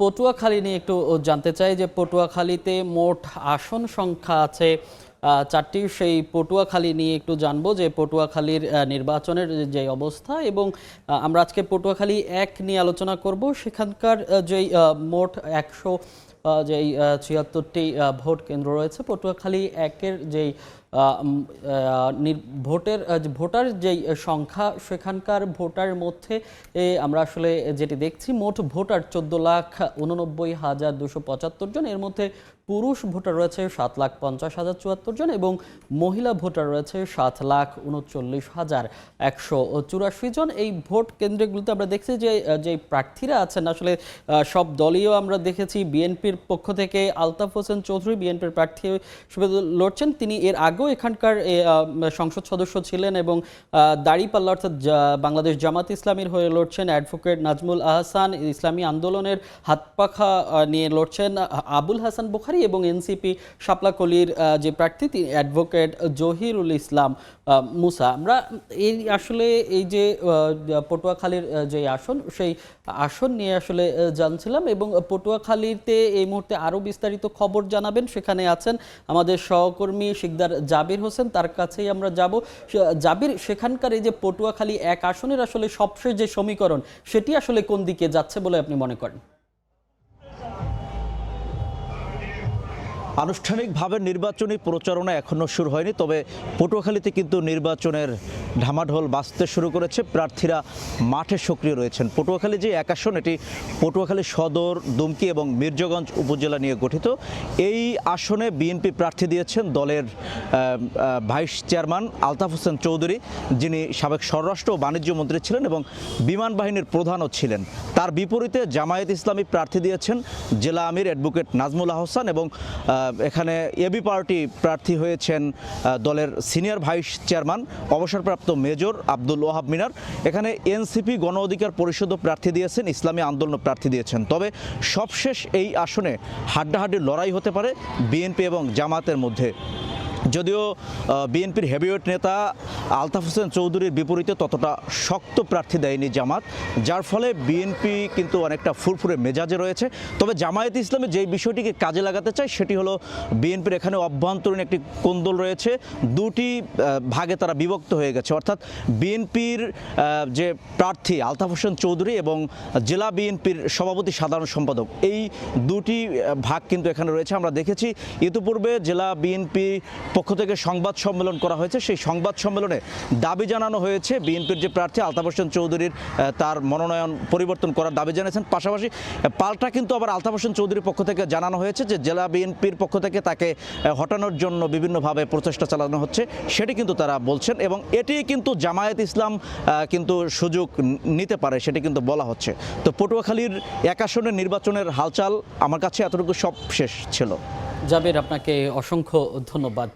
পটুয়াখালী নিয়ে একটু জানতে চাই যে পটুয়াখালীতে মোট আসন সংখ্যা আছে চারটি। সেই পটুয়াখালী নিয়ে একটু জানবো যে পটুয়াখালীর নির্বাচনের যে অবস্থা এবং আমরা আজকে পটুয়াখালী ১ নিয়ে আলোচনা করব। সেখানকার যেই মোট ১০০ যেই ৭৬টি ভোট কেন্দ্র রয়েছে, পটুয়াখালী ১-এর যেই ভোটার যেই সংখ্যা, সেখানকার ভোটারের মধ্যে আমরা আসলে যেটি দেখছি, মোট ভোটার ১৪,৮৯,২৭৫ জন। এর মধ্যে পুরুষ ভোটার রয়েছে ৭,৫০,০৭৪ জন এবং মহিলা ভোটার রয়েছে ৭,৩৯,১৮৪ জন। এই ভোট কেন্দ্রগুলোতে আমরা দেখছি যে যে প্রার্থীরা আছেন, আসলে সব দলীয় আমরা দেখেছি। বিএনপির পক্ষ থেকে আলতাফ হোসেন চৌধুরী বিএনপির প্রার্থী হিসেবে লড়ছেন। তিনি এর আগেও এখানকার সংসদ সদস্য ছিলেন এবং দাঁড়িপাল্লা অর্থাৎ বাংলাদেশ জামাত ইসলামীর হয়ে লড়ছেন। অ্যাডভোকেট নাজমুল আহসান ইসলামী আন্দোলনের হাতপাখা নিয়ে লড়ছেন আবুল হাসান বুখারী এবং এনসিপি শাপলাকলির যে প্রার্থী তিনি অ্যাডভোকেট জহিরুল ইসলাম মুসা। আমরা আসলে এই যে পটুয়াখালীর যে আসন, সেই আসন নিয়ে আসলে জানছিলাম এবং পটুয়াখালীতে এই মুহূর্তে আরও বিস্তারিত খবর জানাবেন সেখানে আছেন আমাদের সহকর্মী শিকদার জাবির হোসেন। তার কাছেই আমরা যাব। জাবির, সেখানকার এই যে পটুয়াখালী ১ আসনের আসলে সবশেষ যে সমীকরণ, সেটি আসলে কোন দিকে যাচ্ছে বলে আপনি মনে করেন? আনুষ্ঠানিকভাবে নির্বাচনী প্রচারণা এখনও শুরু হয়নি, তবে পটুয়াখালীতে কিন্তু নির্বাচনের ঢামাঢোল বাজতে শুরু করেছে। প্রার্থীরা মাঠে সক্রিয় রয়েছেন। পটুয়াখালী যে ১ আসন, এটি পটুয়াখালী সদর, দুমকি এবং মির্জাগঞ্জ উপজেলা নিয়ে গঠিত। এই আসনে বিএনপি প্রার্থী দিয়েছেন দলের ভাইস চেয়ারম্যান আলতাফ হোসেন চৌধুরী, যিনি সাবেক স্বরাষ্ট্র ও বাণিজ্য মন্ত্রী ছিলেন এবং বিমান বাহিনীর প্রধানও ছিলেন। তার বিপরীতে জামায়াত ইসলামী প্রার্থী দিয়েছেন জেলা আমির অ্যাডভোকেট নাজমুল আহসান এবং এখানে এবি পার্টি প্রার্থী হয়েছেন দলের সিনিয়র ভাইস চেয়ারম্যান অবসরপ্রাপ্ত মেজর আব্দুল ওয়াহাব মিনার। এখানে এনসিপি গণ অধিকার পরিষদও প্রার্থী দিয়েছেন, ইসলামী আন্দোলন প্রার্থী দিয়েছেন। তবে সবশেষ এই আসনে হাড্ডাহাড্ডি লড়াই হতে পারে বিএনপি এবং জামাতের মধ্যে। যদিও বিএনপির হেভিওয়েট নেতা আলতাফ হোসেন চৌধুরীর বিপরীতে ততটা শক্ত প্রার্থী দেয়নি জামাত, যার ফলে বিএনপি কিন্তু অনেকটা ফুরফুরে মেজাজে রয়েছে। তবে জামায়াত ইসলামী যেই বিষয়টিকে কাজে লাগাতে চায় সেটি হলো বিএনপির এখানে অভ্যন্তরীণ একটি কোন্দল রয়েছে। দুটি ভাগে তারা বিভক্ত হয়ে গেছে, অর্থাৎ বিএনপির যে প্রার্থী আলতাফ হোসেন চৌধুরী এবং জেলা বিএনপির সভাপতি সাধারণ সম্পাদক, এই দুটি ভাগ কিন্তু এখানে রয়েছে। আমরা দেখেছি ইতিপূর্বে জেলা বিএনপি পক্ষ থেকে সংবাদ সম্মেলন করা হয়েছে। সেই সংবাদ সম্মেলনে দাবি জানানো হয়েছে বিএনপির যে প্রার্থী আলতাফ হোসেন চৌধুরীর তার মনোনয়ন পরিবর্তন করার দাবি জানিয়েছেন। পাশাপাশি পাল্টা কিন্তু আবার আলতাফ হোসেন চৌধুরীর পক্ষ থেকে জানানো হয়েছে যে জেলা বিএনপির পক্ষ থেকে তাকে হটানোর জন্য বিভিন্নভাবে প্রচেষ্টা চালানো হচ্ছে, সেটি কিন্তু তারা বলছেন এবং এটি কিন্তু জামায়াত ইসলাম কিন্তু সুযোগ নিতে পারে, সেটি কিন্তু বলা হচ্ছে। তো পটুয়াখালীর ১ আসনের নির্বাচনের হালচাল আমার কাছে এতটুকু সব শেষ ছিল। জাবির, আপনাকে অসংখ্য ধন্যবাদ।